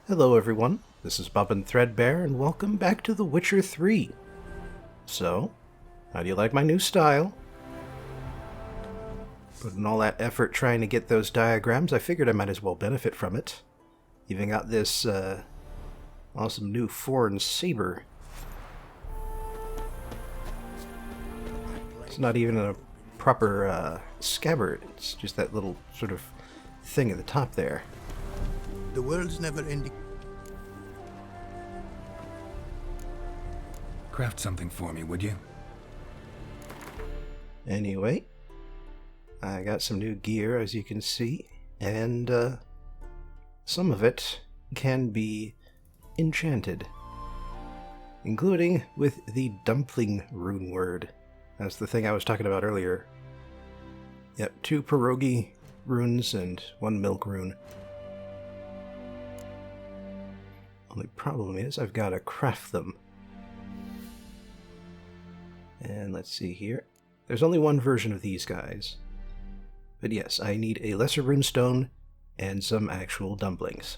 Hello everyone, this is Bobbin Threadbare, and welcome back to The Witcher 3. So, how do you like my new style? Putting all that effort trying to get those diagrams, I figured I might as well benefit from it. Even got this awesome new foreign saber. It's not even a proper scabbard, it's just that little sort of thing at the top there. The world's never ending. Craft something for me, would you? Anyway, I got some new gear, as you can see, and some of it can be enchanted, including with the dumpling rune word. That's the thing I was talking about earlier. Yep, 2 pierogi runes and 1 milk rune. Only problem is I've got to craft them. And let's see here. There's only one version of these guys. But yes, I need a lesser runestone and some actual dumplings.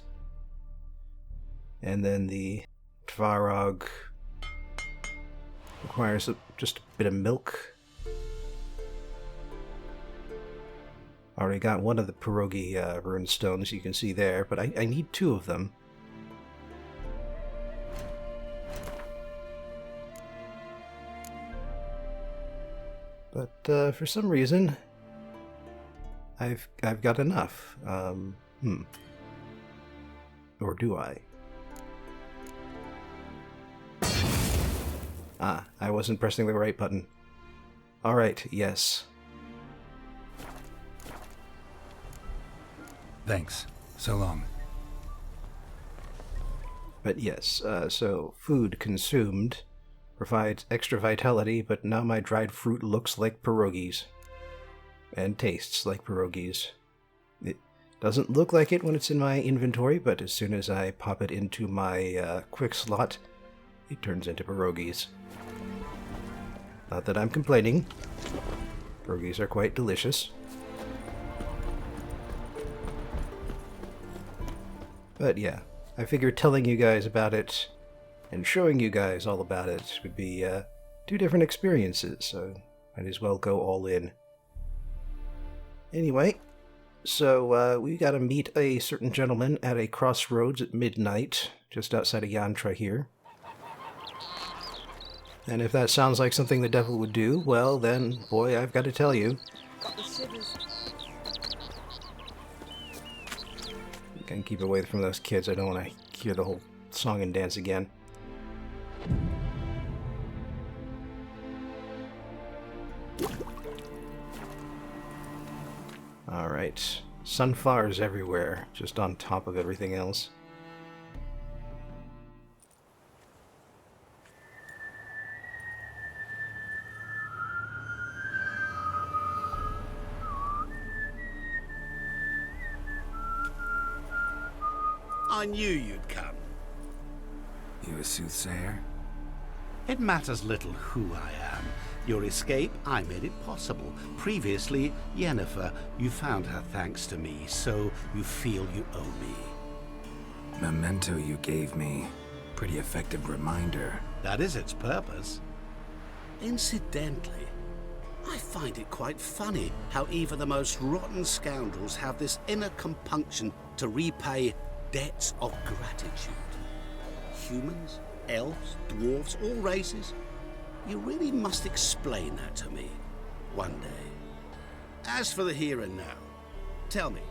And then the Tvarog requires just a bit of milk. Already got one of the pierogi runestones you can see there, but I need 2 of them. But for some reason, I've got enough. Or do I? Ah, I wasn't pressing the right button. Alright, yes. Thanks. So long. But yes, so food consumed provides extra vitality, but now my dried fruit looks like pierogies. And tastes like pierogies. It doesn't look like it when it's in my inventory, but as soon as I pop it into my quick slot, it turns into pierogies. Not that I'm complaining. Pierogies are quite delicious. But yeah, I figured telling you guys about it and showing you guys all about it would be 2 different experiences, so might as well go all in. Anyway, so we gotta meet a certain gentleman at a crossroads at midnight, just outside of Yantra here. And if that sounds like something the devil would do, well then, boy, I've got to tell you. Can keep away from those kids, I don't want to hear the whole song and dance again. Alright, sunflowers everywhere, just on top of everything else. I knew you'd come. You a soothsayer? It matters little who I am. Your escape, I made it possible. Previously, Yennefer, you found her thanks to me, so you feel you owe me. Memento you gave me. Pretty effective reminder. That is its purpose. Incidentally, I find it quite funny how even the most rotten scoundrels have this inner compunction to repay debts of gratitude. Humans, elves, dwarves, all races. You really must explain that to me one day. As for the here and now, tell me,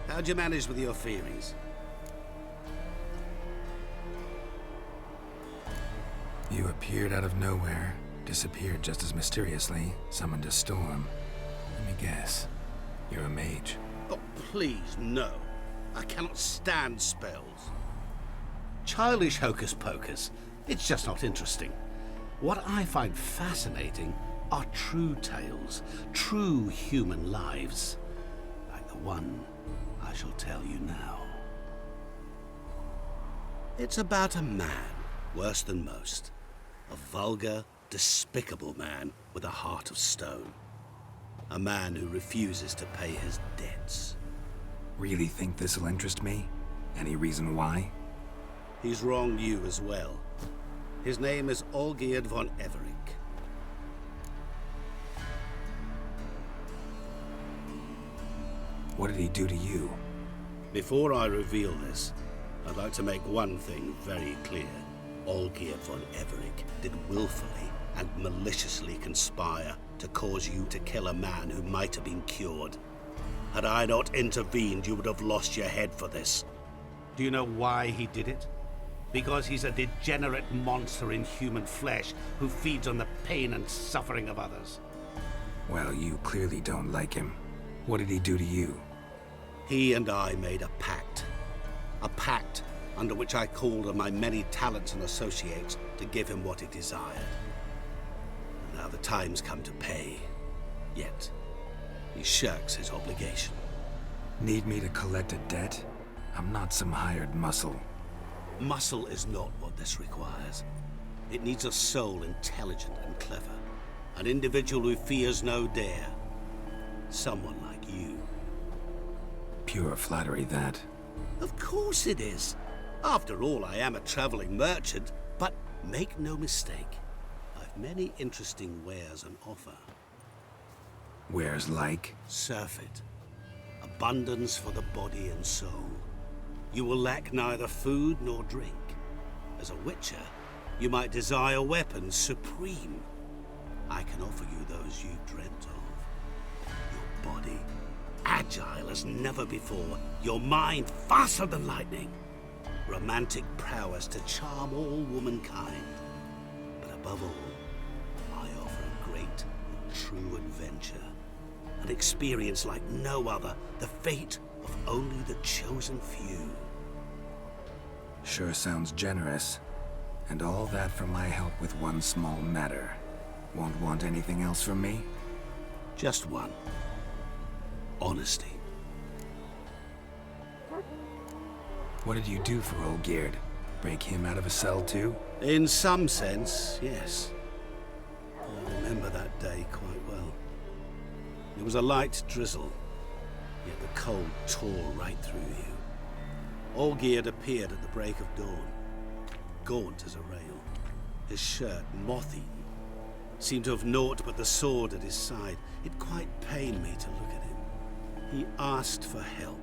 how'd you manage with your feelings? You appeared out of nowhere, disappeared just as mysteriously, summoned a storm. Let me guess, you're a mage. Oh, please, no. I cannot stand spells. Childish hocus pocus. It's just not interesting. What I find fascinating are true tales, true human lives, like the one I shall tell you now. It's about a man, worse than most. A vulgar, despicable man with a heart of stone. A man who refuses to pay his debts. Really think this'll interest me? Any reason why? He's wronged you as well. His name is Olgierd von Everick. What did he do to you? Before I reveal this, I'd like to make one thing very clear. Olgierd von Everick did willfully and maliciously conspire to cause you to kill a man who might have been cured. Had I not intervened, you would have lost your head for this. Do you know why he did it? Because he's a degenerate monster in human flesh who feeds on the pain and suffering of others. Well, you clearly don't like him. What did he do to you? He and I made a pact. A pact under which I called on my many talents and associates to give him what he desired. And now the time's come to pay. Yet, he shirks his obligation. Need me to collect a debt? I'm not some hired muscle. Muscle is not what this requires. It needs a soul intelligent and clever. An individual who fears no dare. Someone like you. Pure flattery, that. Of course it is. After all, I am a traveling merchant. But make no mistake, I've many interesting wares on offer. Wares like? Surfeit. Abundance for the body and soul. You will lack neither food nor drink. As a witcher, you might desire weapons supreme. I can offer you those you dreamt of. Your body, agile as never before. Your mind, faster than lightning. Romantic prowess to charm all womankind. But above all, I offer a great and true adventure. An experience like no other. The fate of only the chosen few. Sure sounds generous. And all that for my help with one small matter. Won't want anything else from me? Just one. Honesty. What did you do for Olgierd? Break him out of a cell too? In some sense, yes. I remember that day quite well. It was a light drizzle, yet the cold tore right through you. Olgierd appeared at the break of dawn, gaunt as a rail, his shirt moth-eaten. Seemed to have naught but the sword at his side. It quite pained me to look at him. He asked for help,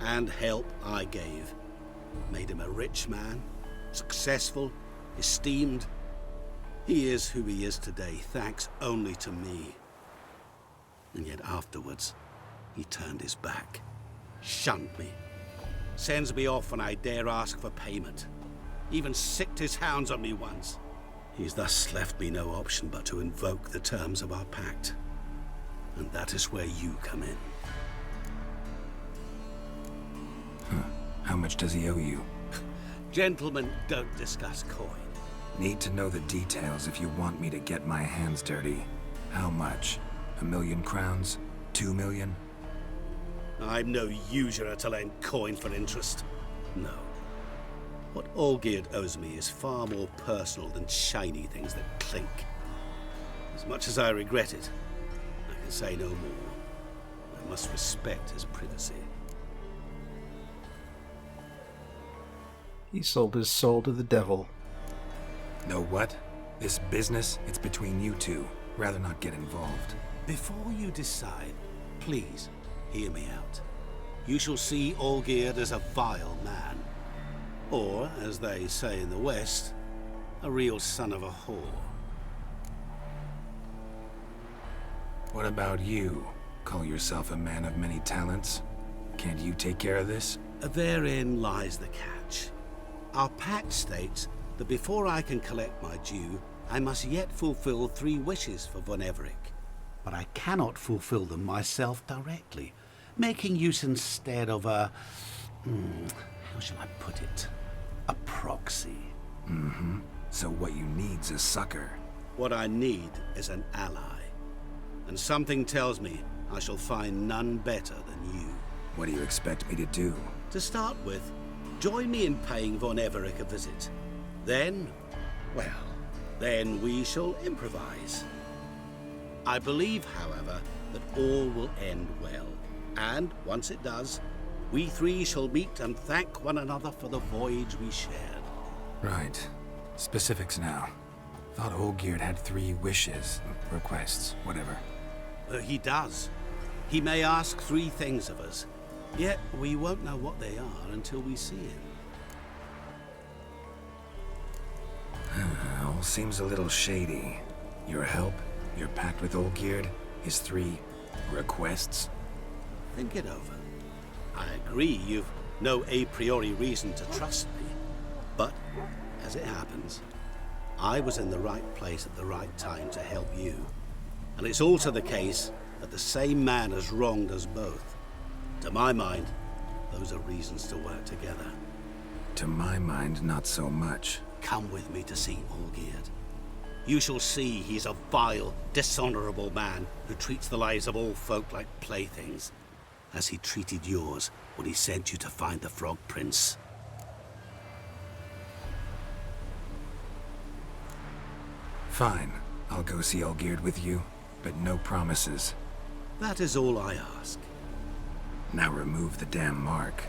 and help I gave. Made him a rich man, successful, esteemed. He is who he is today, thanks only to me. And yet afterwards, he turned his back, shunned me, sends me off when I dare ask for payment. Even sicked his hounds on me once. He's thus left me no option but to invoke the terms of our pact. And that is where you come in. How much does he owe you? Gentlemen don't discuss coin. Need to know the details if you want me to get my hands dirty. How much? 1,000,000 crowns? 2,000,000? I'm no usurer to lend coin for interest. No. What Olgierd owes me is far more personal than shiny things that clink. As much as I regret it, I can say no more. I must respect his privacy. He sold his soul to the devil. Know what? This business, it's between you two. Rather not get involved. Before you decide, please hear me out. You shall see Olgierd as a vile man. Or, as they say in the West, a real son of a whore. What about you? Call yourself a man of many talents? Can't you take care of this? Therein lies the catch. Our pact states that before I can collect my due, I must yet fulfill 3 wishes for von Everick. But I cannot fulfill them myself directly, making use instead of a... how shall I put it? A proxy. So what you need's a sucker. What I need is an ally. And something tells me I shall find none better than you. What do you expect me to do? To start with, join me in paying von Everick a visit. Then, well, then we shall improvise. I believe, however, that all will end well. And once it does, We three shall meet and thank one another for the voyage we shared. Right. Specifics now. Thought Olgierd had 3 wishes, requests, whatever. He does. He may ask 3 things of us, yet we won't know what they are until we see him. All seems a little shady. Your help, your pact with Olgierd, his 3 requests. Think it over. I agree you've no a priori reason to trust me, but as it happens, I was in the right place at the right time to help you. And it's also the case that the same man has wronged us both. To my mind, those are reasons to work together. To my mind, not so much. Come with me to see Olgierd. You shall see he's a vile, dishonorable man who treats the lives of all folk like playthings, as he treated yours when he sent you to find the Frog Prince. Fine. I'll go see Olgierd with you, but no promises. That is all I ask. Now remove the damn mark.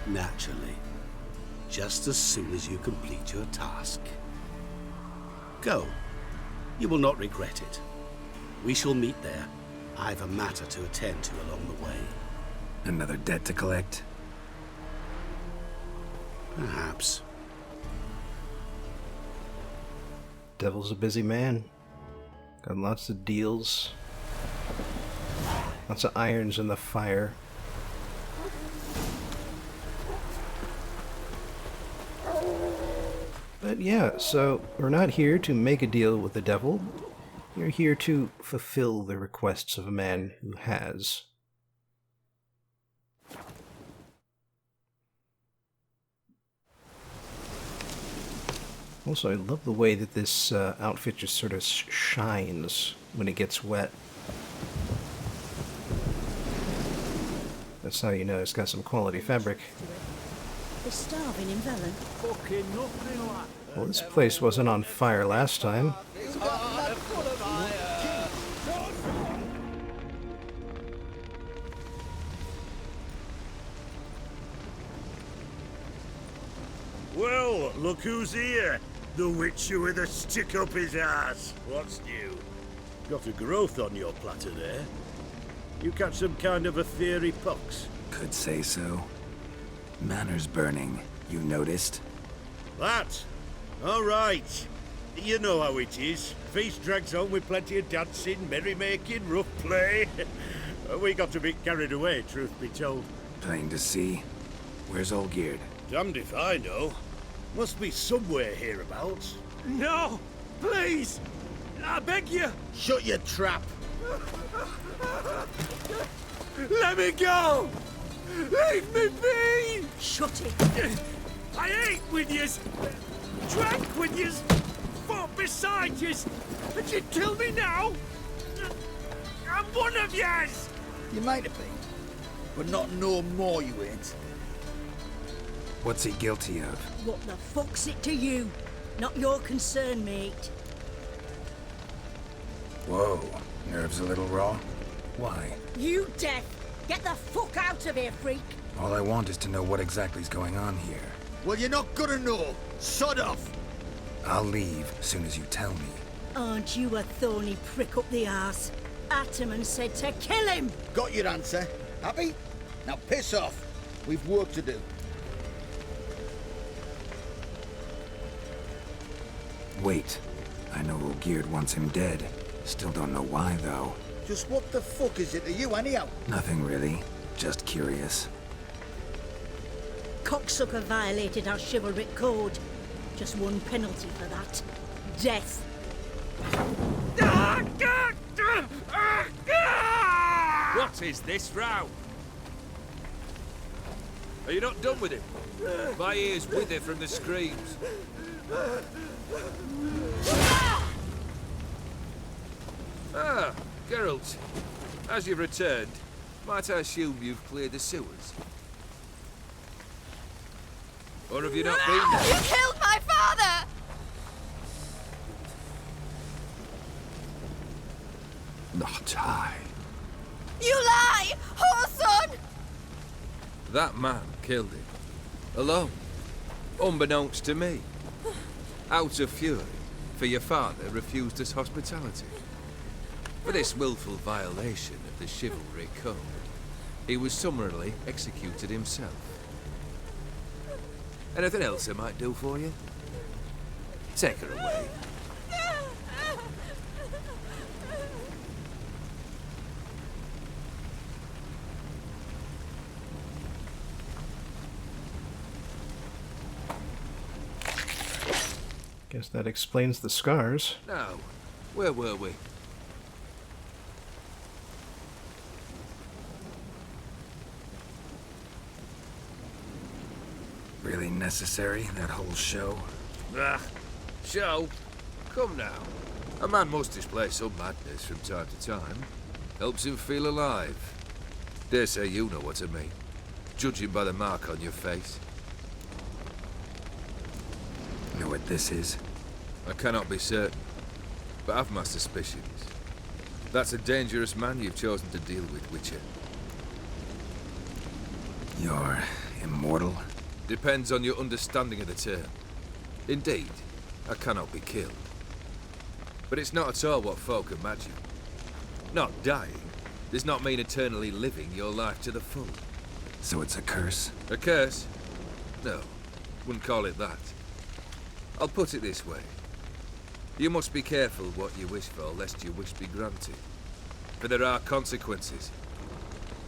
Naturally. Just as soon as you complete your task. Go. You will not regret it. We shall meet there. I have a matter to attend to along the way. Another debt to collect? Perhaps. Devil's a busy man. Got lots of deals. Lots of irons in the fire. But yeah, so we're not here to make a deal with the devil. You're here to fulfill the requests of a man who has. Also, I love the way that this outfit just sort of shines when it gets wet. That's how you know it's got some quality fabric. They're starving in Velen. Well, this place wasn't on fire last time. Well, look who's here. The Witcher with a stick up his ass. What's new? Got a growth on your platter there. You catch some kind of a theory pox? Could say so. Manor's burning, you noticed? That? All right. You know how it is. Feast drags on with plenty of dancing, merrymaking, rough play. We got a bit carried away, truth be told. Plain to see. Where's Olgierd? Damned if I know. Must be somewhere hereabouts. No! Please! I beg you! Shut your trap. Let me go! Leave me be! Shut it! I ate with yous! Drank with yous! Fought beside yous! And you kill me now? I'm one of yous! You might have been, but not no more you ain't. What's he guilty of? What the fuck's it to you? Not your concern, mate. Whoa, nerves a little raw? Why? You deaf! Get the fuck out of here, freak! All I want is to know what exactly's going on here. Well, you're not gonna know. Sod off. I'll leave as soon as you tell me. Aren't you a thorny prick up the arse? Ataman said to kill him! Got your answer. Happy? Now piss off. We've work to do. Wait. I know Olgierd wants him dead. Still don't know why, though. Just what the fuck is it to you, anyhow? Nothing really. Just curious. Cocksucker violated our chivalric code. Just one penalty for that. Death. What is this row? Are you not done with him? My ears wither from the screams. Ah, Geralt. As you've returned, might I assume you've cleared the sewers? Or have you not been there? You killed my father! Not I. You lie! Whoreson! That man killed him. Alone. Unbeknownst to me. Out of fury, for your father refused us hospitality. For this willful violation of the chivalry code, he was summarily executed himself. Anything else I might do for you? Take her away. Guess that explains the scars. Now, where were we? Really necessary, that whole show? Ah, Show? Come now. A man must display some madness from time to time. Helps him feel alive. Dare say you know what I mean. Judging by the mark on your face. Know what this is? I cannot be certain, but I've my suspicions. That's a dangerous man you've chosen to deal with, Witcher. You're immortal? Depends on your understanding of the term. Indeed, I cannot be killed. But it's not at all what folk imagine. Not dying does not mean eternally living your life to the full. So it's a curse? A curse? No, wouldn't call it that. I'll put it this way. You must be careful what you wish for, lest your wish be granted. For there are consequences.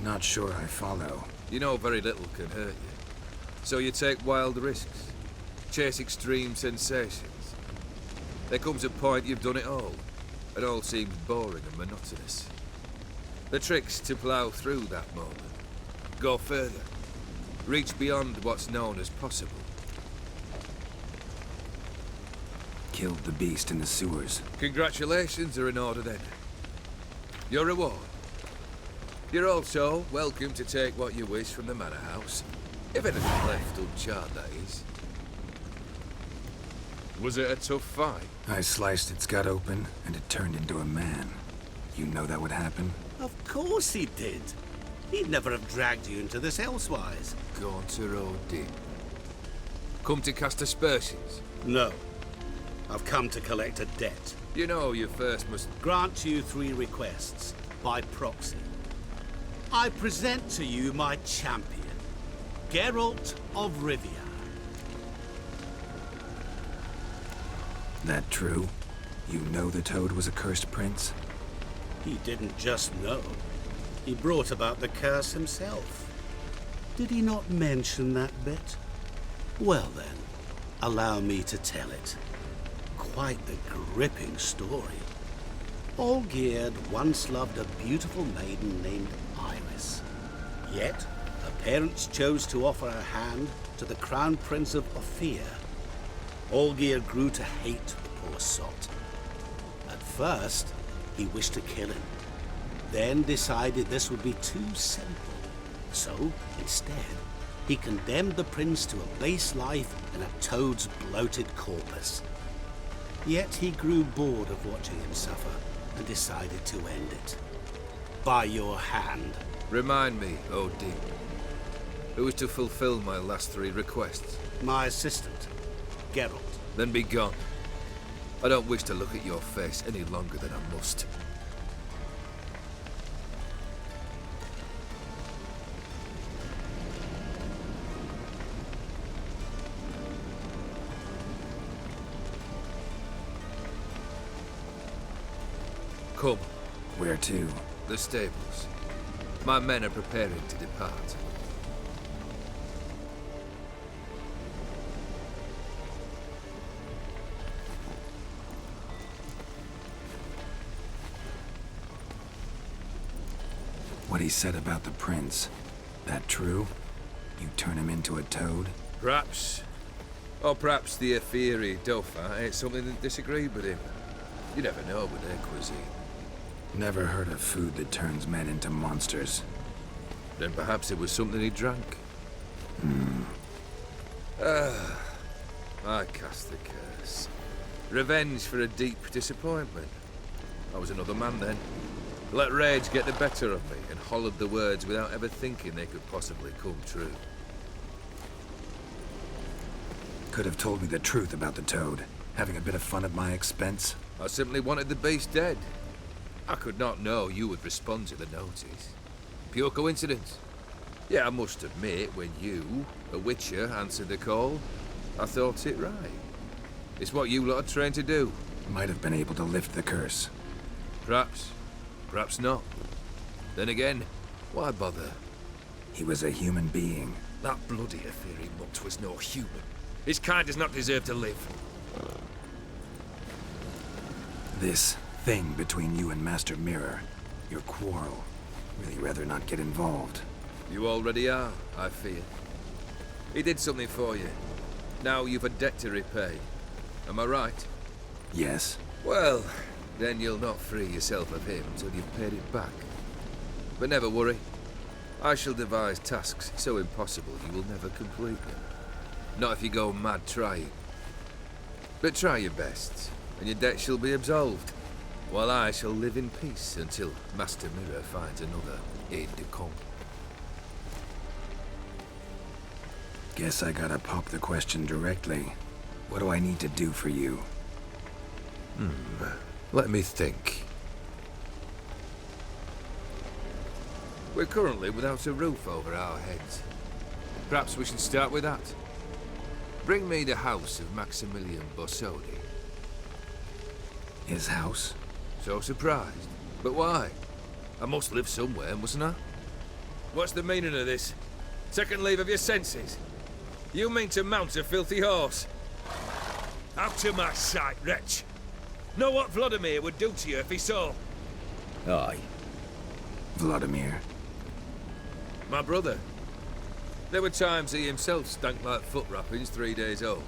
Not sure I follow. You know very little can hurt you. So you take wild risks. Chase extreme sensations. There comes a point you've done it all. It all seems boring and monotonous. The trick's to plough through that moment. Go further. Reach beyond what's known as possible. Killed the beast in the sewers. Congratulations are in order then. Your reward. You're also welcome to take what you wish from the manor house. If anything left uncharred, that is. Was it a tough fight? I sliced its gut open, and it turned into a man. You know that would happen? Of course he did. He'd never have dragged you into this elsewise. Gaunter O'Din. Come to cast aspersions? No. I've come to collect a debt. You know you first must... Grant you 3 requests, by proxy. I present to you my champion, Geralt of Rivia. That true? You know the Toad was a cursed prince? He didn't just know. He brought about the curse himself. Did he not mention that bit? Well then, allow me to tell it. Quite the gripping story. Olgierd once loved a beautiful maiden named Iris. Yet, her parents chose to offer her hand to the Crown Prince of Ophir. Olgierd grew to hate the poor sot. At first, he wished to kill him. Then decided this would be too simple. So, instead, he condemned the prince to a base life in a toad's bloated corpus. Yet he grew bored of watching him suffer and decided to end it. By your hand. Remind me, O'Din. Who is to fulfill my last 3 requests? My assistant, Geralt. Then be gone. I don't wish to look at your face any longer than I must. Come. Where to? The stables. My men are preparing to depart. What he said about the prince. That true? You turn him into a toad? Perhaps. Or perhaps the Ephiri Dauphin ate something that disagreed with him. You never know with their cuisine. Never heard of food that turns men into monsters. Then perhaps it was something he drank. I cast the curse. Revenge for a deep disappointment. I was another man then. Let rage get the better of me and hollered the words without ever thinking they could possibly come true. Could have told me the truth about the toad, having a bit of fun at my expense. I simply wanted the beast dead. I could not know you would respond to the notice. Pure coincidence. Yeah, I must admit, when you, a witcher, answered the call, I thought it right. It's what you lot are trained to do. Might have been able to lift the curse. Perhaps. Perhaps not. Then again, why bother? He was a human being. That bloody ethereal mutt was no human. His kind does not deserve to live. This thing between you and Master Mirror, your quarrel, really rather not get involved. You already are, I fear. He did something for you. Now you've a debt to repay. Am I right? Yes. Well, then you'll not free yourself of him until you've paid it back. But never worry. I shall devise tasks so impossible you will never complete them. Not if you go mad trying. But try your best, and your debt shall be absolved, while I shall live in peace until Master Mirror finds another aide-de-camp. Guess I gotta pop the question directly. What do I need to do for you? Let me think. We're currently without a roof over our heads. Perhaps we should start with that. Bring me the house of Maximilian Borsodi. His house? So surprised. But why? I must live somewhere, mustn't I? What's the meaning of this? Second leave of your senses? You mean to mount a filthy horse? Out of my sight, wretch! Know what Vladimir would do to you if he saw? Aye. Vladimir. My brother. There were times he himself stank like foot wrappings 3 days old,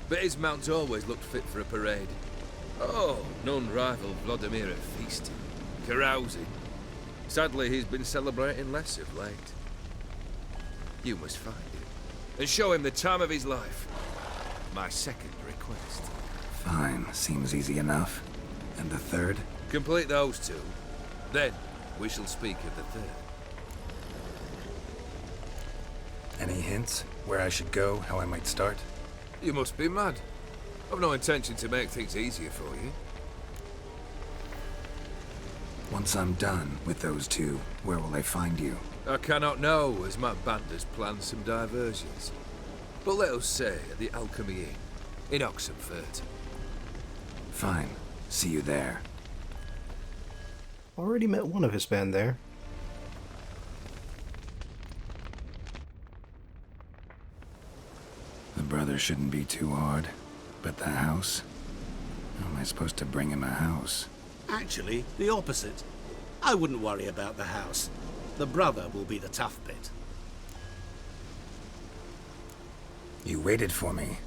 but his mount always looked fit for a parade. Oh, none rival Vladimir at feasting, carousing. Sadly, he's been celebrating less of late. You must find him, and show him the time of his life. My second request. Fine, seems easy enough. And the third? Complete those two, then we shall speak of the third. Any hints? Where I should go? How I might start? You must be mad. I've no intention to make things easier for you. Once I'm done with those two, where will I find you? I cannot know, as my band has planned some diversions. But let us say at the Alchemy Inn, in Oxenfurt. Fine. See you there. Already met one of his band there. The brother shouldn't be too hard. But the house? How am I supposed to bring him a house? Actually, the opposite. I wouldn't worry about the house. The brother will be the tough bit. You waited for me.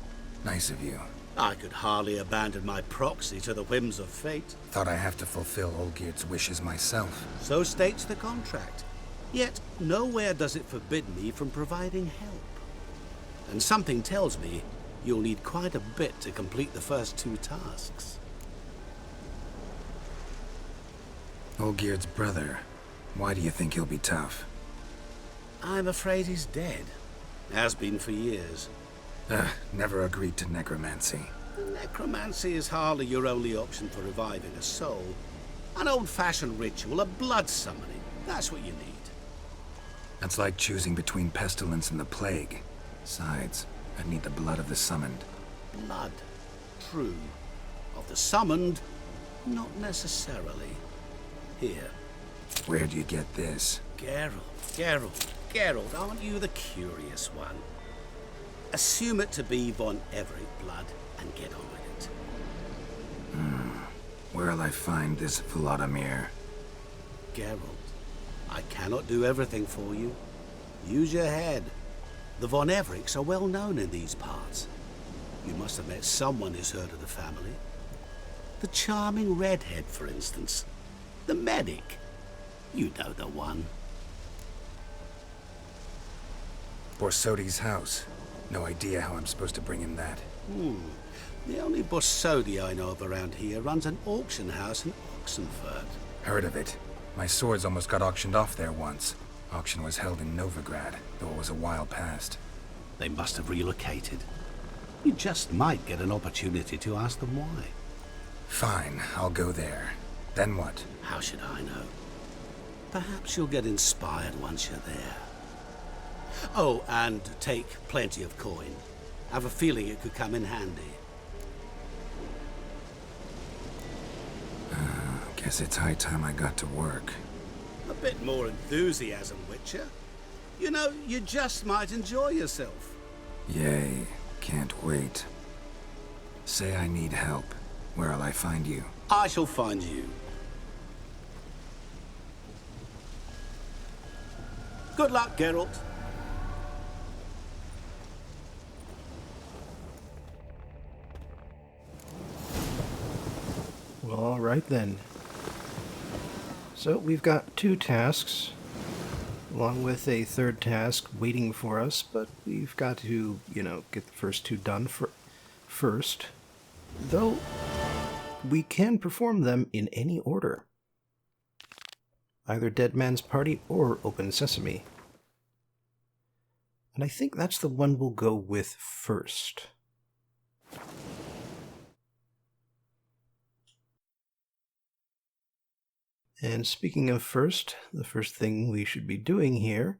Nice of you. I could hardly abandon my proxy to the whims of fate. Thought I have to fulfill Olgierd's wishes myself. So states the contract. Yet, nowhere does it forbid me from providing help. And something tells me you'll need quite a bit to complete the first two tasks. Olgierd's brother. Why do you think he'll be tough? I'm afraid he's dead. Has been for years. Never agreed to necromancy. Necromancy is hardly your only option for reviving a soul. An old-fashioned ritual, a blood summoning. That's what you need. That's like choosing between pestilence and the plague. Besides, I'd need the blood of the summoned. Blood. True. Of the summoned, not necessarily. Here. Where do you get this? Geralt, aren't you the curious one? Assume it to be von Everett blood and get on with it. Where'll I find this Vladimir? Geralt, I cannot do everything for you. Use your head. The von Evericks are well known in these parts. You must have met someone who's heard of the family. The charming redhead, for instance. The medic. You know the one. Borsodi's house. No idea how I'm supposed to bring him that. The only Borsodi I know of around here runs an auction house in Oxenfurt. Heard of it. My swords almost got auctioned off there once. Auction was held in Novigrad, though it was a while past. They must have relocated. You just might get an opportunity to ask them why. Fine, I'll go there. Then what? How should I know? Perhaps you'll get inspired once you're there. Oh, and take plenty of coin. I have a feeling it could come in handy. Guess it's high time I got to work. A bit more enthusiasm, Witcher. You know, you just might enjoy yourself. Yay, can't wait. Say I need help. Where'll I find you? I shall find you. Good luck, Geralt. Well, all right then. So we've got 2 tasks, along with a 3rd task waiting for us, but we've got to, get the first 2 done first. Though, we can perform them in any order. Either Dead Man's Party or Open Sesame. And I think that's the one we'll go with first. And speaking of first, the first thing we should be doing here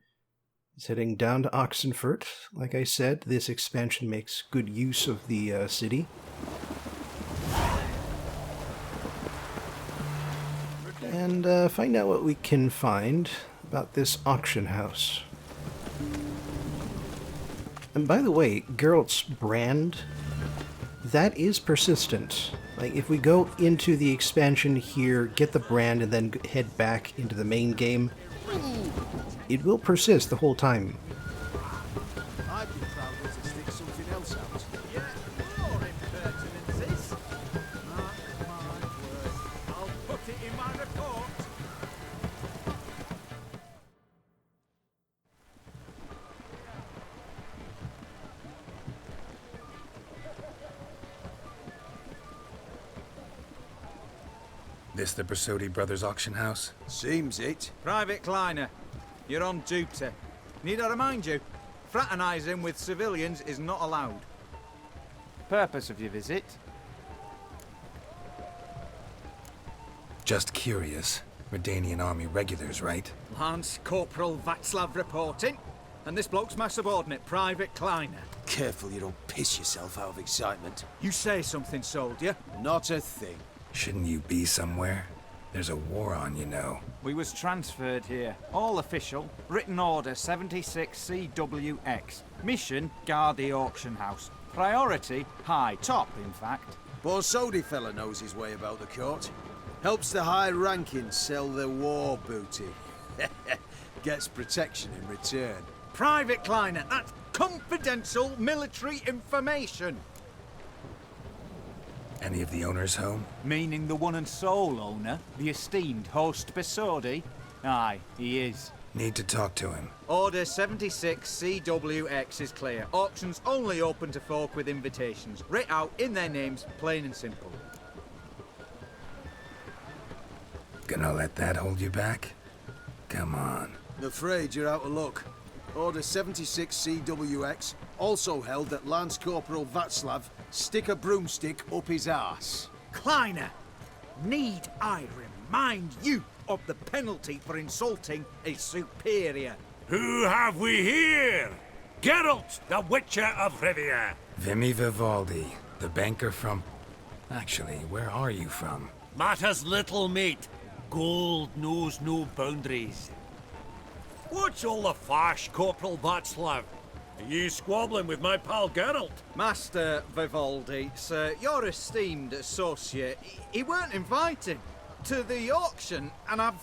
is heading down to Oxenfurt. Like I said, this expansion makes good use of the city. And find out what we can find about this auction house. And by the way, Geralt's brand, that is persistent. Like, if we go into the expansion here, get the brand, and then head back into the main game, it will persist the whole time. I'd be proud to stick something else out. Yeah, more impertinences. Mark my words. I'll put it in my report. This the Bersodi Brothers auction house? Seems it. Private Kleiner, you're on duty. Need I remind you, fraternising with civilians is not allowed. Purpose of your visit? Just curious. Redanian army regulars, right? Lance Corporal Václav reporting, and this bloke's my subordinate, Private Kleiner. Careful you don't piss yourself out of excitement. You say something, soldier. Not a thing. Shouldn't you be somewhere? There's a war on, you know. We was transferred here. All official. Written order 76 CWX. Mission, guard the auction house. Priority, high. Top, in fact. Borsodi fella knows his way about the court. Helps the high rankings sell their war booty. Gets protection in return. Private Kleiner, that's confidential military information. Any of the owners home? Meaning the one and sole owner, the esteemed host Bersodi? Aye, he is. Need to talk to him. Order 76 CWX is clear. Auctions only open to folk with invitations. Writ out in their names, plain and simple. Gonna let that hold you back? Come on. I'm afraid you're out of luck. Order 76 CWX also held that Lance Corporal Václav stick a broomstick up his arse. Kleiner, need I remind you of the penalty for insulting a superior? Who have we here? Geralt, the Witcher of Rivia. Vimme Vivaldi, the banker from... Actually, where are you from? Matters little, mate. Gold knows no boundaries. What's all the fash, Corporal Václav? Are you squabbling with my pal Geralt? Master Vivaldi, sir, your esteemed associate, he weren't invited to the auction, and I've...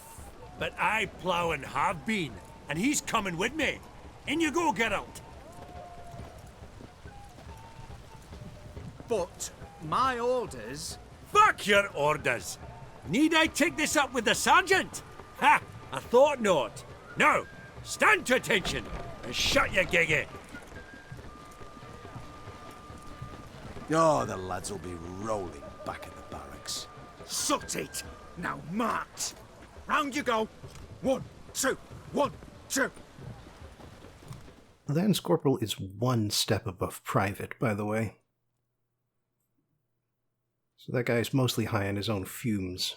But I plough and have been, and he's coming with me. In you go, Geralt. But my orders... Fuck your orders! Need I take this up with the sergeant? Ha! I thought not. Now, stand to attention and shut your giggy. Oh, the lads will be rolling back at the barracks. Sut it! Now march! Round you go. 1, 2, 1, 2. Lance Corporal is one step above Private, by the way. So that guy's mostly high on his own fumes.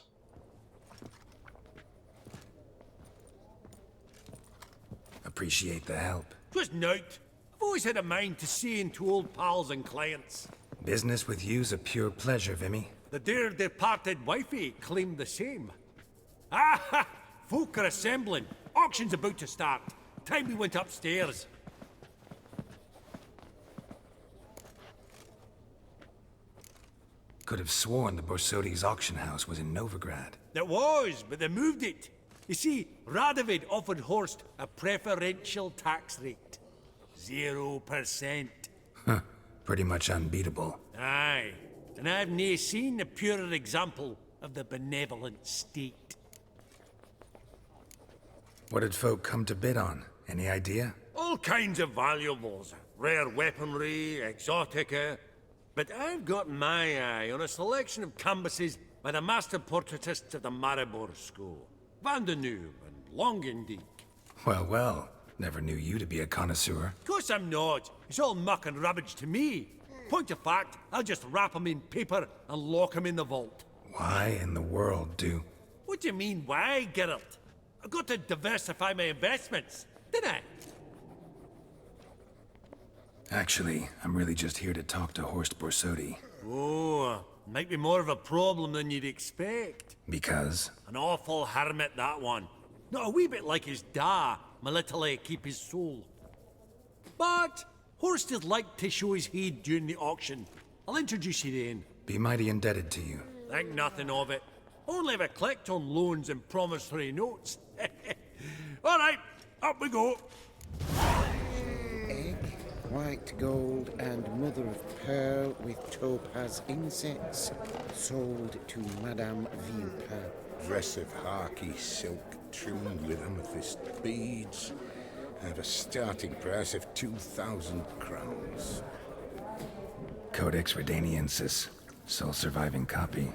Appreciate the help. 'Twas nowt. I've always had a mind to see into old pals and clients. Business with you's a pure pleasure, Vimme. The dear departed wifey claimed the same. Ah ha! Folk are assembling. Auction's about to start. Time we went upstairs. Could have sworn the Borsodi's auction house was in Novigrad. It was, but they moved it. You see, Radovid offered Horst a preferential tax rate. 0%. Huh. Pretty much unbeatable. Aye. And I've nae seen a purer example of the benevolent state. What did folk come to bid on? Any idea? All kinds of valuables. Rare weaponry, exotica. But I've got my eye on a selection of canvases by the master portraitists of the Maribor School. Van de Nieuw and Longendijk. Well, well. Never knew you to be a connoisseur. Of course I'm not. It's all muck and rubbish to me. Point of fact, I'll just wrap 'em in paper and lock 'em in the vault. Why in the world do... What do you mean, why, Geralt? I've got to diversify my investments, didn't I? Actually, I'm really just here to talk to Horst Borsodi. Oh, might be more of a problem than you'd expect. Because? An awful hermit, that one. Not a wee bit like his da, my little keep his soul. But Horst would like to show his head during the auction. I'll introduce you then. Be mighty indebted to you. Think nothing of it. Only ever collect on loans and promissory notes. All right, up we go. Egg, white gold, and mother of pearl with topaz insets, sold to Madame Vimme. Dress of harky silk trimmed with amethyst beads, at a starting price of 2,000 crowns. Codex Redaniensis, sole surviving copy.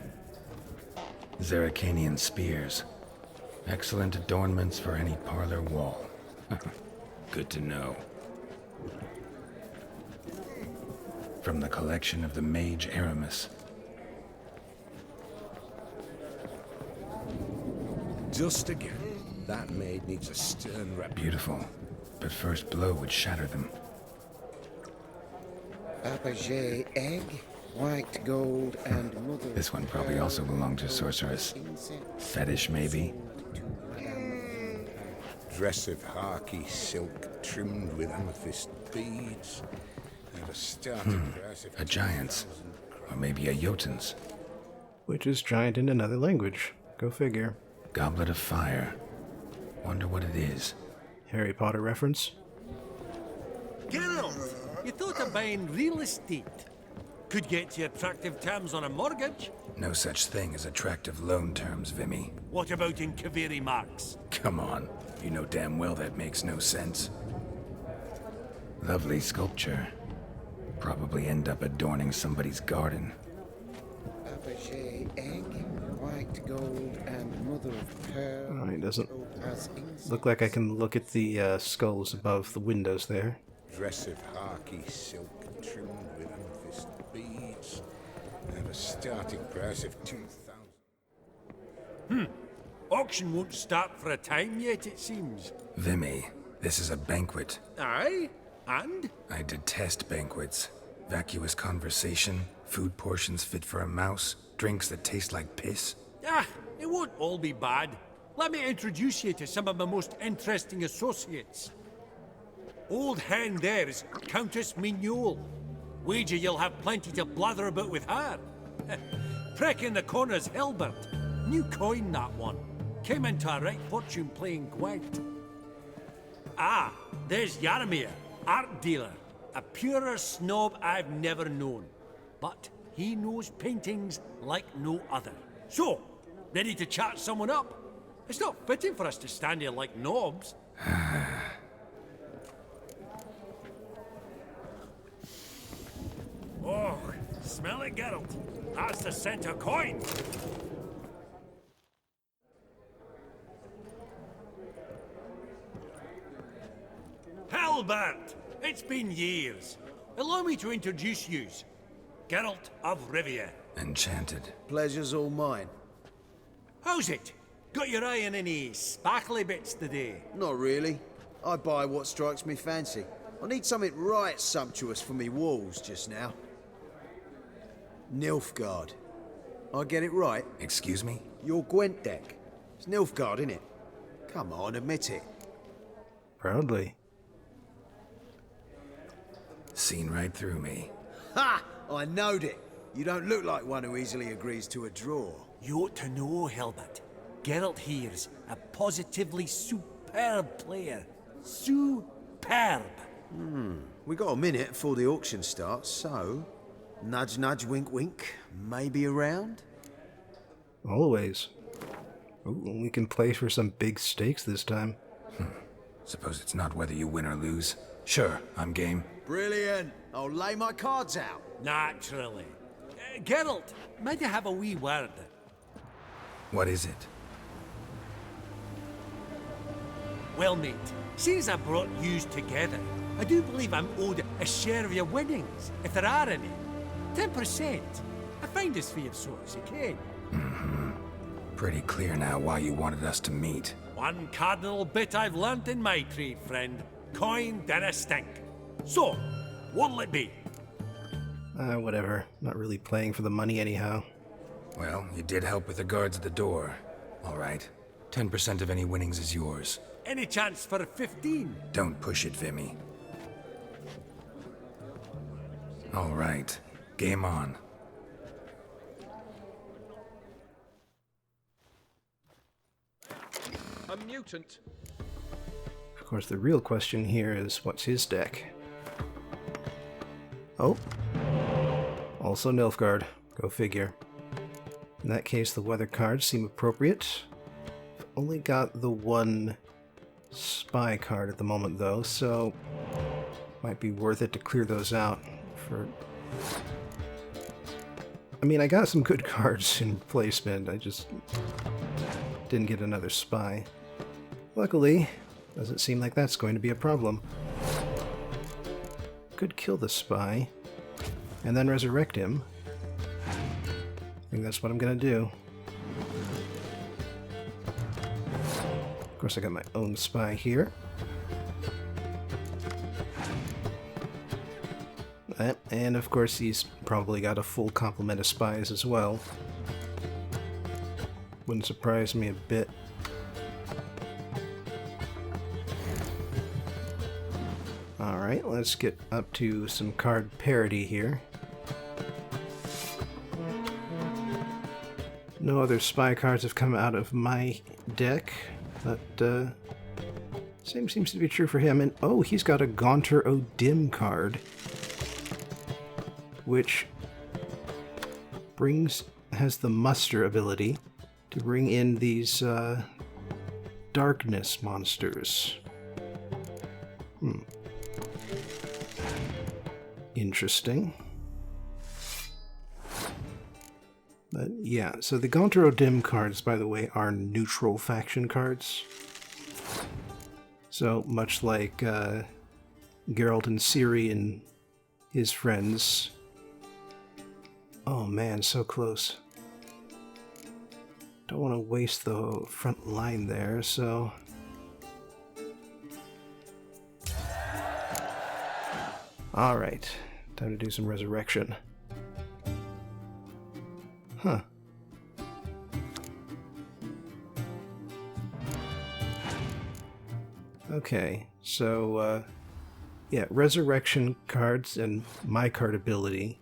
Zeracanian spears. Excellent adornments for any parlor wall. Good to know. From the collection of the mage Aramis. Just again, that maid needs a stern rep. Beautiful, but first blow would shatter them. Apogee egg, white gold, and mother. This one probably also belonged to sorceress. Fetish, maybe? Dress of harky silk trimmed with amethyst beads, at a starting price of A giant's. Or maybe a Jotun's. Which is giant in another language. Go figure. Goblet of fire. Wonder what it is. Harry Potter reference? Geralt, you thought of buying real estate. Could get you attractive terms on a mortgage. No such thing as attractive loan terms, Vimme. What about in Kaveri marks? Come on. You know damn well that makes no sense. Lovely sculpture. Probably end up adorning somebody's garden. Apogee egg, white gold, and mother of pearl. Oh, it doesn't topaz insets. look like I can look at the skulls above the windows there. dress of harky silk trimmed with amethyst beads, at a starting price of 2,000. Auction won't start for a time yet, it seems. Vimme, this is a banquet. Aye? And? I detest banquets. Vacuous conversation, food portions fit for a mouse, drinks that taste like piss. Ah, it won't all be bad. Let me introduce you to some of my most interesting associates. Old hen there is Countess Mignole. Wager you'll have plenty to blather about with her. Prick in the corner's Hilbert. New coin, that one. Came into a right fortune playing Gwent. Ah, there's Yaromir, art dealer. A purer snob I've never known. But he knows paintings like no other. So, ready to chat someone up? It's not fitting for us to stand here like knobs. Oh, smell it, Geralt. That's the center coin. Albert. It's been years. Allow me to introduce yous. Geralt of Rivia. Enchanted. Pleasure's all mine. How's it? Got your eye on any sparkly bits today? Not really. I buy what strikes me fancy. I need something right sumptuous for me walls just now. Nilfgaard. I get it right? Excuse me? Your Gwent deck. It's Nilfgaard, innit? Come on, admit it. Proudly. Seen right through me. Ha! I knowed it. You don't look like one who easily agrees to a draw. You ought to know, Hilbert. Geralt here's a positively superb player. Superb. We got a minute before the auction starts, so... Nudge, nudge, wink, wink. Maybe around? Always. Ooh, we can play for some big stakes this time. Suppose it's not whether you win or lose. Sure, I'm game. Brilliant. I'll lay my cards out. Naturally. Geralt, might I have a wee word? What is it? Well, mate, since I brought yous together, I do believe I'm owed a share of your winnings, if there are any. 10%. I find this for your sorts, you can. Pretty clear now why you wanted us to meet. One cardinal bit I've learnt in my trade, friend. Coin dinna stink. So, what'll it be? Whatever. Not really playing for the money anyhow. Well, you did help with the guards at the door. All right. 10% of any winnings is yours. Any chance for 15? Don't push it, Vimme. All right. Game on. A mutant. Of course, the real question here is, what's his deck? Oh. Also Nilfgaard. Go figure. In that case, the weather cards seem appropriate. I've only got the one spy card at the moment, though, so might be worth it to clear those out for... I mean, I got some good cards in placement, I just didn't get another spy. Luckily, doesn't seem like that's going to be a problem. Could kill the spy, and then resurrect him. I think that's what I'm gonna do. Of course, I got my own spy here. And of course, he's probably got a full complement of spies as well. Wouldn't surprise me a bit. Alright, let's get up to some card parity here. No other spy cards have come out of my deck, but same seems to be true for him. And oh, he's got a Gaunter O'Dim card, which has the muster ability to bring in these darkness monsters. Interesting. But yeah, so the Gaunter O'Dim cards, by the way, are neutral faction cards. So much like Geralt and Ciri and his friends. Oh man, so close. Don't want to waste the front line there, so... Alright, time to do some resurrection. Huh. Okay, so, yeah, resurrection cards and my card ability,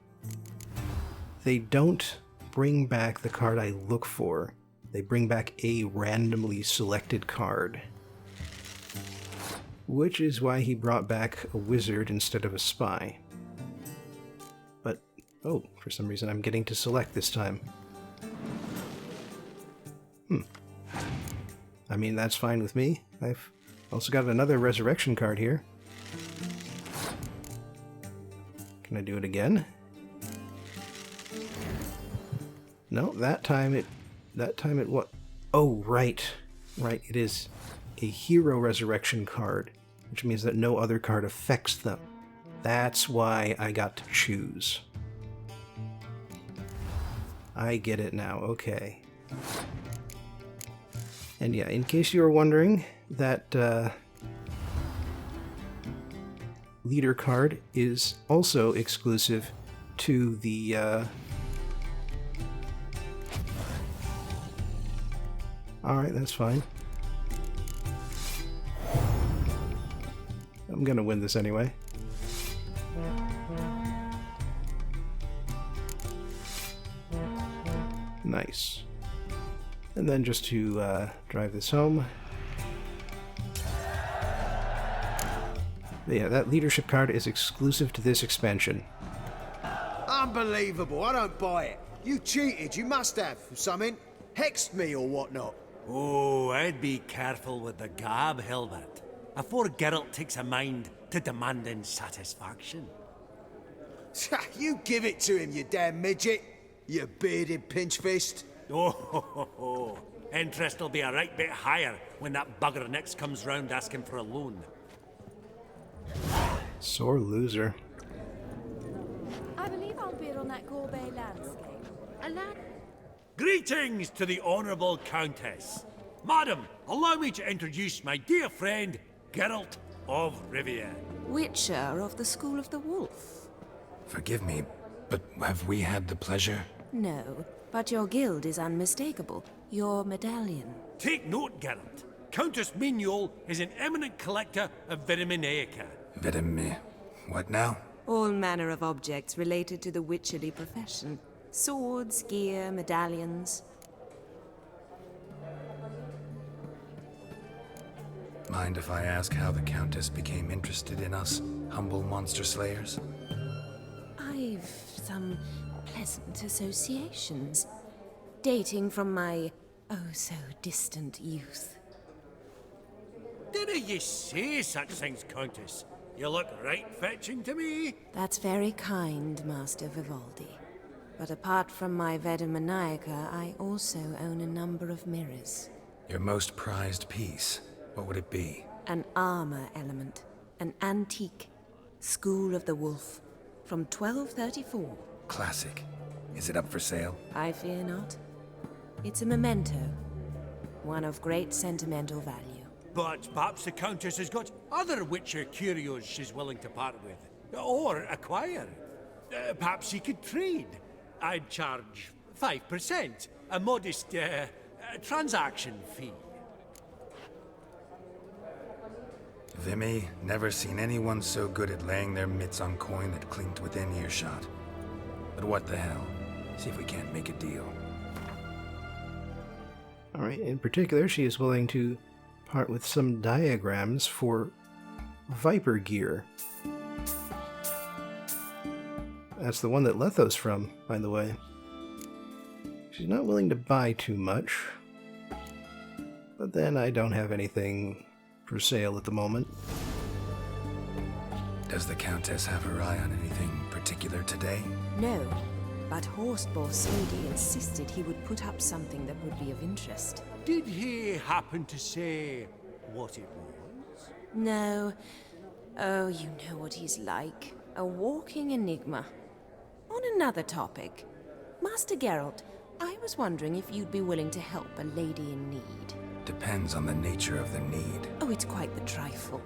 they don't bring back the card I look for. They bring back a randomly selected card. Which is why he brought back a wizard instead of a spy. But, oh, for some reason I'm getting to select this time. I mean, that's fine with me. I've also got another resurrection card here. Can I do it again? No, that time it what? Oh, right. Right, it is a hero resurrection card. which means that no other card affects them. That's why I got to choose. I get it now, okay. And yeah, in case you were wondering, that leader card is also exclusive to the alright, that's fine. I'm gonna win this anyway. Nice. And then just to drive this home. Yeah, that leadership card is exclusive to this expansion. Unbelievable, I don't buy it. You cheated, you must have, or something. Hexed me or whatnot. Oh, I'd be careful with the gab, Hilbert, afore Geralt takes a mind to demanding satisfaction. You give it to him, you damn midget. You bearded pinchfist. Oh, interest will be a right bit higher when that bugger next comes round asking for a loan. Sore loser. I believe I'll bid on that Gorbet landscape. A land... Greetings to the Honourable Countess. Madam, allow me to introduce my dear friend, Geralt of Rivia. Witcher of the School of the Wolf. Forgive me, but have we had the pleasure? No, but your guild is unmistakable. Your medallion. Take note, Geralt. Countess Mignole is an eminent collector of Viriminaica. Vimme. What now? All manner of objects related to the witcherly profession. Swords, gear, medallions. Mind if I ask how the Countess became interested in us, humble monster slayers? I've some pleasant associations, dating from my oh-so-distant youth. Didn't you say such things, Countess? You look right fetching to me. That's very kind, Master Vivaldi. But apart from my Vedimanaica, I also own a number of mirrors. Your most prized piece, what would it be? An armor element, an antique, School of the Wolf, from 1234. Classic. Is it up for sale? I fear not. It's a memento, one of great sentimental value. But perhaps the Countess has got other Witcher curios she's willing to part with. Or acquire. Perhaps she could trade. I'd charge 5%, a modest transaction fee. Vimme, never seen anyone so good at laying their mitts on coin that clinked within earshot. But what the hell? See if we can't make a deal. Alright, in particular, she is willing to part with some diagrams for Viper gear. That's the one that Letho's from, by the way. She's not willing to buy too much. But then I don't have anything for sale at the moment. Does the Countess have her eye on anything particular today? No, but Horseboar Slody insisted he would put up something that would be of interest. Did he happen to say what it was? No. Oh, you know what he's like. A walking enigma. On another topic, Master Geralt, I was wondering if you'd be willing to help a lady in need. Depends on the nature of the need. Oh, it's quite the trifle.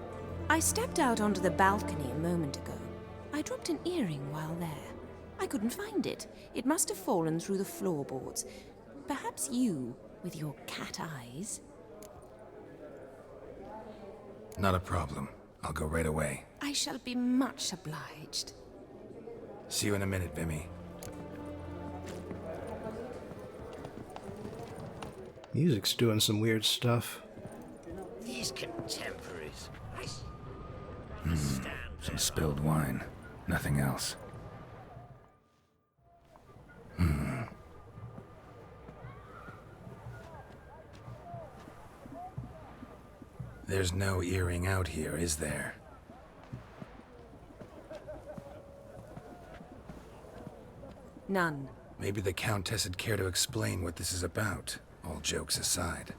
I stepped out onto the balcony a moment ago. I dropped an earring while there. I couldn't find it. It must have fallen through the floorboards. Perhaps you, with your cat eyes... Not a problem. I'll go right away. I shall be much obliged. See you in a minute, Vimme. Music's doing some weird stuff. These contemporaries. Some spilled wine. Nothing else. There's no earring out here, is there? None. Maybe the Countess would care to explain what this is about, all jokes aside.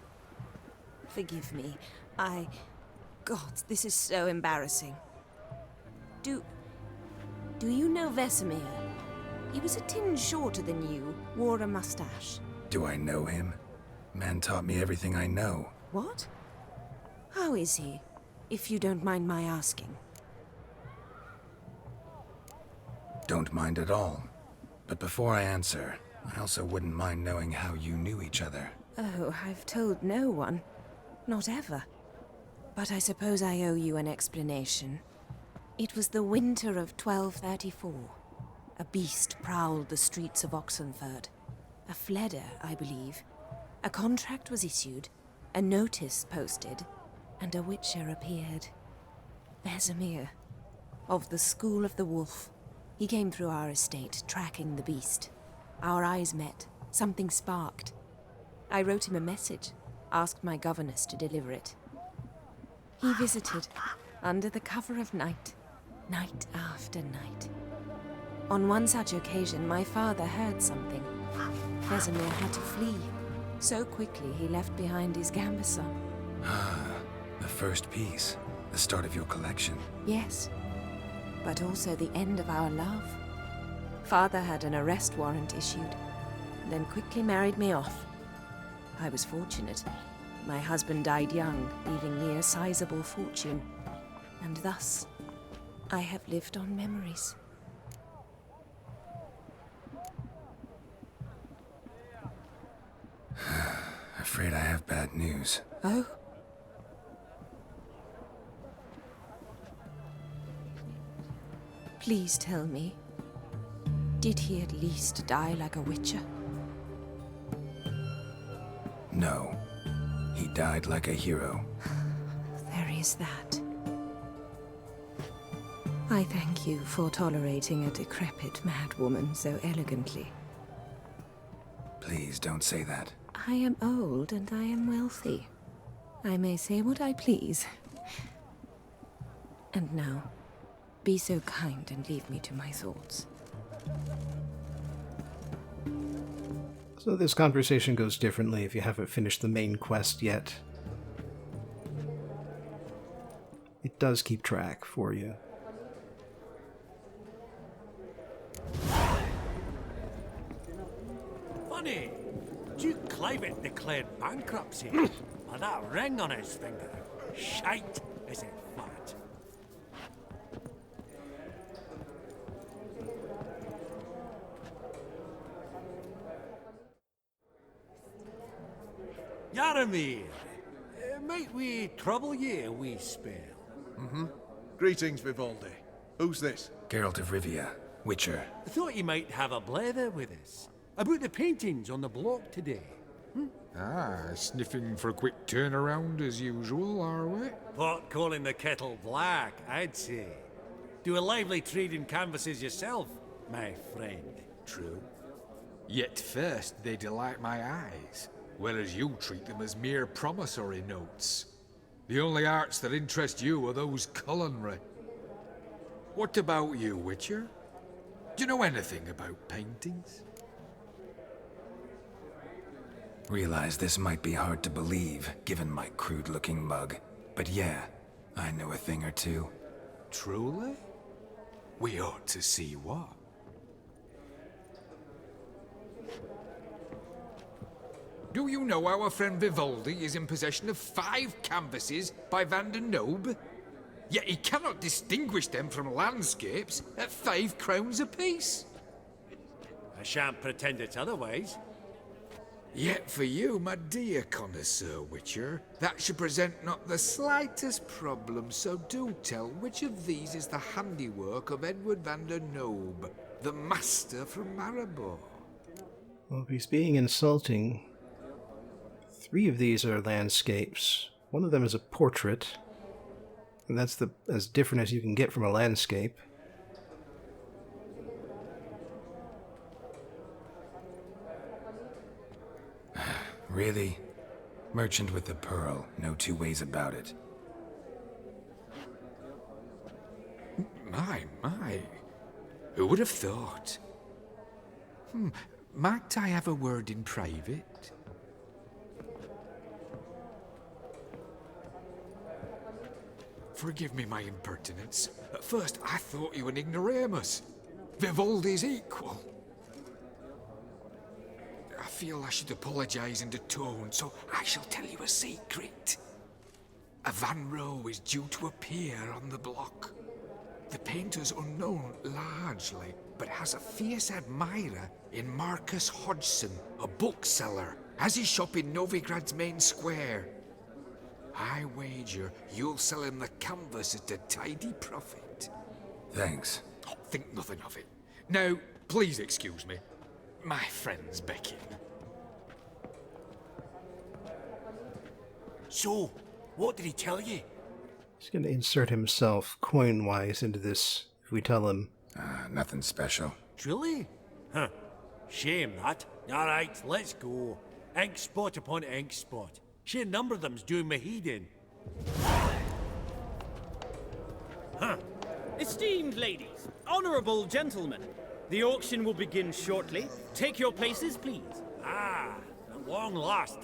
Forgive me. God, this is so embarrassing. Do you know Vesemir? He was a tinge shorter than you, wore a mustache. Do I know him? Man taught me everything I know. What? How is he, if you don't mind my asking? Don't mind at all. But before I answer, I also wouldn't mind knowing how you knew each other. Oh, I've told no one. Not ever. But I suppose I owe you an explanation. It was the winter of 1234. A beast prowled the streets of Oxenford. A fledder, I believe. A contract was issued, a notice posted, and a witcher appeared. Vesemir, of the School of the Wolf. He came through our estate, tracking the beast. Our eyes met. Something sparked. I wrote him a message, asked my governess to deliver it. He visited, under the cover of night, night after night. On one such occasion, my father heard something. Vesemir had to flee. So quickly, he left behind his gambeson. Ah, the first piece. The start of your collection. Yes, but also the end of our love. Father had an arrest warrant issued, then quickly married me off. I was fortunate. My husband died young, leaving me a sizable fortune. And thus, I have lived on memories. Afraid I have bad news. Oh? Please tell me, did he at least die like a witcher? No. He died like a hero. There is that. I thank you for tolerating a decrepit madwoman so elegantly. Please don't say that. I am old and I am wealthy. I may say what I please. And now, be so kind and leave me to my thoughts. So this conversation goes differently if you haven't finished the main quest yet. It does keep track for you. Funny, Duke Clivet declared bankruptcy. And that ring on his finger, shite, is it fat? Yaramir, might we trouble ye a wee spell? Greetings, Vivaldi. Who's this? Geralt of Rivia, Witcher. I thought you might have a blather with us about the paintings on the block today. Sniffing for a quick turnaround as usual, are we? Pot calling the kettle black, I'd say. Do a lively trade in canvases yourself, my friend. True. Yet first they delight my eyes, whereas you treat them as mere promissory notes. The only arts that interest you are those culinary. What about you, Witcher? Do you know anything about paintings? Realize this might be hard to believe, given my crude-looking mug. But yeah, I know a thing or two. Truly? We ought to see what. Do you know our friend Vivaldi is in possession of 5 canvases by Van der Nobe? Yet he cannot distinguish them from landscapes at 5 crowns apiece. I shan't pretend it's otherwise. Yet for you, my dear connoisseur Witcher, that should present not the slightest problem, so do tell which of these is the handiwork of Edward van der Nobe, the master from Maribor. Well, if he's being insulting, 3 of these are landscapes. One of them is a portrait, and that's as different as you can get from a landscape. Really? Merchant with the pearl, no 2 ways about it. My. Who would have thought? Might I have a word in private? Forgive me my impertinence. At first, I thought you an ignoramus. Vivaldi's equal. I feel I should apologise in the tone, so I shall tell you a secret. A Van Rowe is due to appear on the block. The painter's unknown largely, but has a fierce admirer in Marcus Hodgson, a bookseller, has his shop in Novigrad's main square. I wager you'll sell him the canvas at a tidy profit. Thanks. Oh, think nothing of it. Now, please excuse me. My friend's becking. So, what did he tell you? He's going to insert himself coin-wise into this if we tell him. Nothing special. Truly? Huh. Shame that. Alright, let's go. Ink spot upon ink spot. Sheer number of them's doing me heed in. Huh. Esteemed ladies, honourable gentlemen, the auction will begin shortly. Take your places, please. Ah, at long last.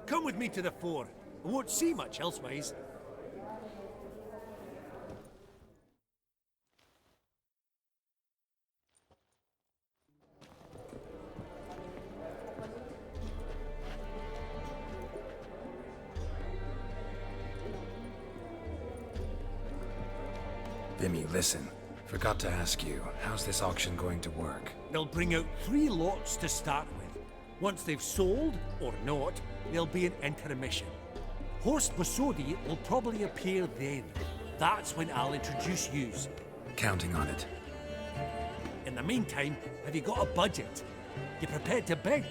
Come with me to the fore. I won't see much elsewise. Vimme, listen. Forgot to ask you, how's this auction going to work? They'll bring out 3 lots to start with. Once they've sold, or not, there'll be an intermission. Horst Bosodi will probably appear then. That's when I'll introduce yous. Counting on it. In the meantime, have you got a budget? You prepared to bid?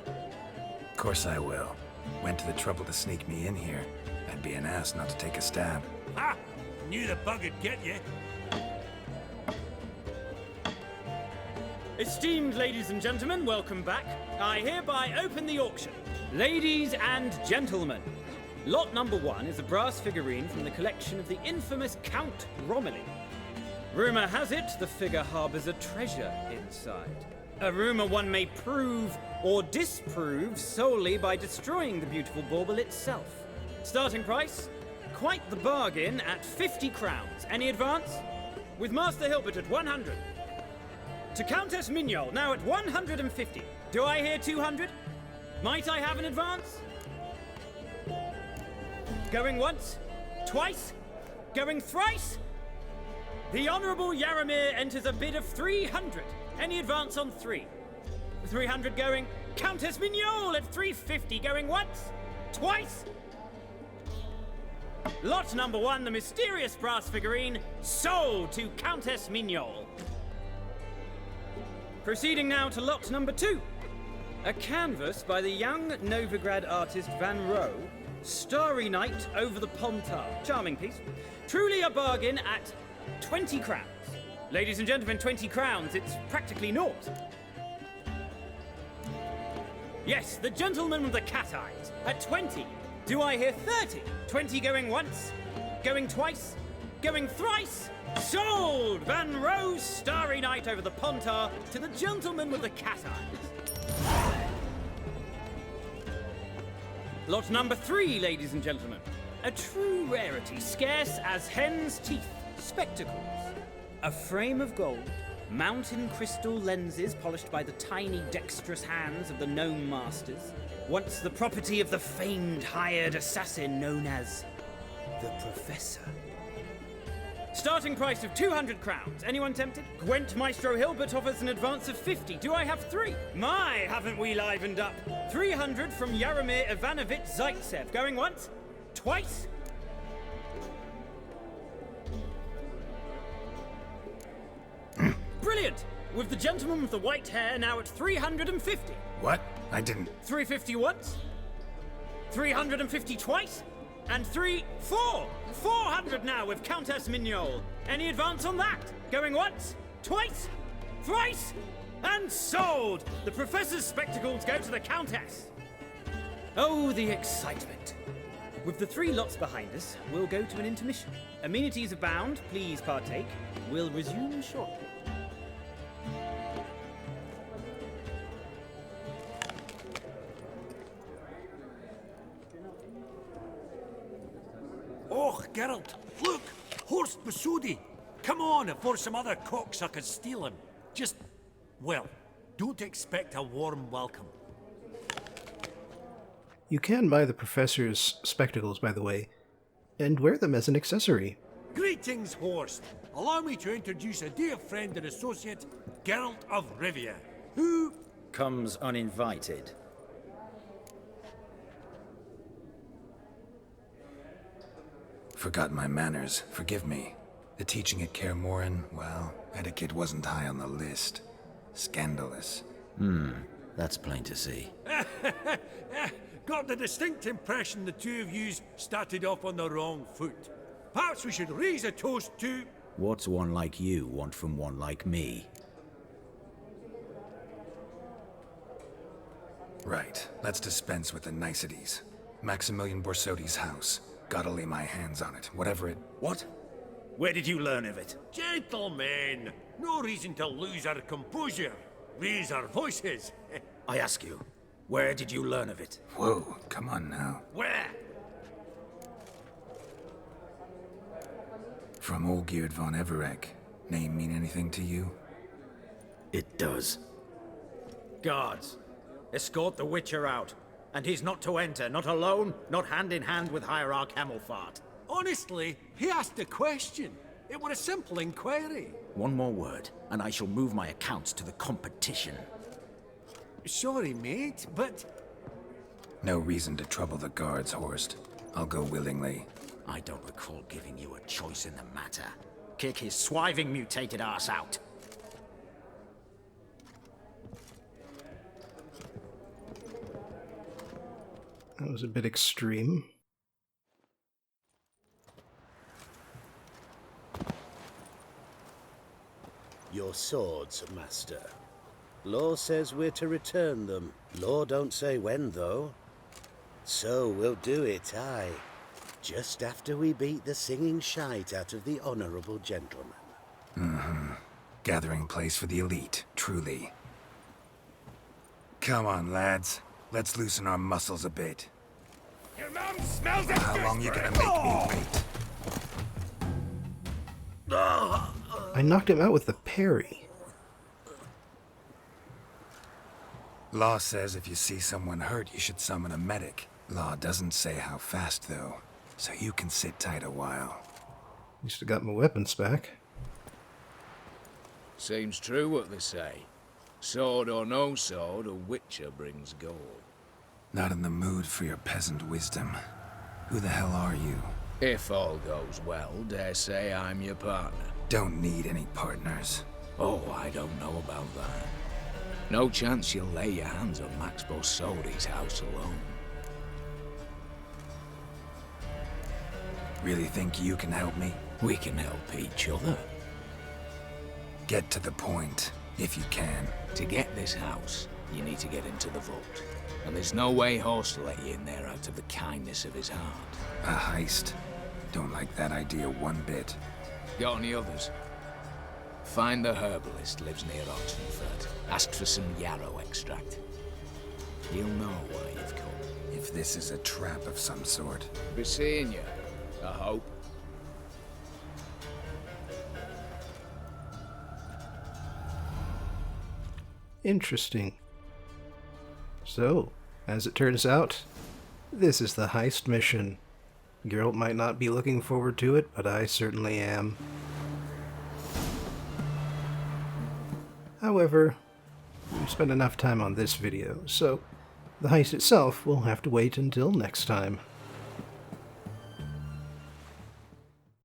Of course I will. Went to the trouble to sneak me in here. I'd be an ass not to take a stab. Ha! Knew the bug'd get you. Esteemed ladies and gentlemen, welcome back. I hereby open the auction. Ladies and gentlemen, lot number 1 is a brass figurine from the collection of the infamous Count Romilly. Rumour has it the figure harbours a treasure inside. A rumour one may prove or disprove solely by destroying the beautiful bauble itself. Starting price? Quite the bargain at 50 crowns. Any advance? With Master Hilbert at 100. To Countess Mignole, now at 150. Do I hear 200? Might I have an advance? Going once? Twice? Going thrice? The Honourable Yaramir enters a bid of 300. Any advance on 3? 300 going. Countess Mignole at 350 going once? Twice? Lot number 1, the mysterious brass figurine, sold to Countess Mignole. Proceeding now to lot number 2. A canvas by the young Novigrad artist Van Rowe, Starry Night over the Pontar. Charming piece. Truly a bargain at 20 crowns. Ladies and gentlemen, 20 crowns, it's practically naught. Yes, the gentleman with the cat eyes, at 20. Do I hear 30? 20 going once, going twice, going thrice? Sold! Van Rowe's Starry Night over the Pontar to the gentleman with the cat eyes. Lot number 3, ladies and gentlemen. A true rarity, scarce as hen's teeth. Spectacles. A frame of gold, mountain crystal lenses polished by the tiny dexterous hands of the gnome masters. Once the property of the famed hired assassin known as the Professor. Starting price of 200 crowns. Anyone tempted? Gwent Maestro Hilbert offers an advance of 50. Do I have 3? My, haven't we livened up? 300 from Yaramir Ivanovich Zaitsev. Going once? Twice? Brilliant! With the gentleman with the white hair now at 350. What? I didn't... 350 once? 350 twice? And 400 now with Countess Mignole. Any advance on that? Going once? Twice? Thrice? And sold! The Professor's spectacles go to the Countess. Oh, the excitement. With the 3 lots behind us, we'll go to an intermission. Amenities abound, please partake. We'll resume shortly. Geralt, look! Horst Basudi! Come on before some other cocksuckers steal him. Just, well, don't expect a warm welcome. You can buy the Professor's spectacles, by the way, and wear them as an accessory. Greetings, Horst. Allow me to introduce a dear friend and associate, Geralt of Rivia, who comes uninvited. Forgot my manners. Forgive me. The teaching at Kaer Morhen, well, etiquette wasn't high on the list. Scandalous. That's plain to see. got the distinct impression the two of yous started off on the wrong foot. Perhaps we should raise a toast to... What's one like you want from one like me? Right. Let's dispense with the niceties. Maximilian Borsodi's house. Gotta lay my hands on it, whatever it... What? Where did you learn of it? Gentlemen, no reason to lose our composure. Raise our voices. I ask you, where did you learn of it? Whoa, come on now. Where? From Olgierd von Everec. Name mean anything to you? It does. Guards, escort the Witcher out. And he's not to enter, not alone, not hand in hand with Hierarch Hamelfart. Honestly, he asked a question. It were a simple inquiry. One more word, and I shall move my accounts to the competition. Sorry, mate, but... No reason to trouble the guards, Horst. I'll go willingly. I don't recall giving you a choice in the matter. Kick his swiving mutated ass out. That was a bit extreme. Your swords, master. Law says we're to return them. Law don't say when, though. So we'll do it, aye. Just after we beat the singing shite out of the honourable gentleman. Mm-hmm. Gathering place for the elite, truly. Come on, lads. Let's loosen our muscles a bit. Your mom smells it. How long you gonna make me wait? I knocked him out with the parry. Law says if you see someone hurt, you should summon a medic. Law doesn't say how fast, though, so you can sit tight a while. At least I got my weapons back. Seems true what they say. Sword or no sword, a witcher brings gold. Not in the mood for your peasant wisdom. Who the hell are you? If all goes well, dare say I'm your partner. Don't need any partners. Oh, I don't know about that. No chance you'll lay your hands on Max Borsodi's house alone. Really think you can help me? We can help each other. Get to the point, if you can. To get this house, you need to get into the vault. And there's no way Horst will let you in there out of the kindness of his heart. A heist? Don't like that idea one bit. Got any others? Find the herbalist, lives near Oxenfurt. Ask for some yarrow extract. He'll know why you've come. If this is a trap of some sort. Be seeing you, I hope. Interesting. So, as it turns out, this is the heist mission. Geralt might not be looking forward to it, but I certainly am. However, we've spent enough time on this video, so the heist itself will have to wait until next time.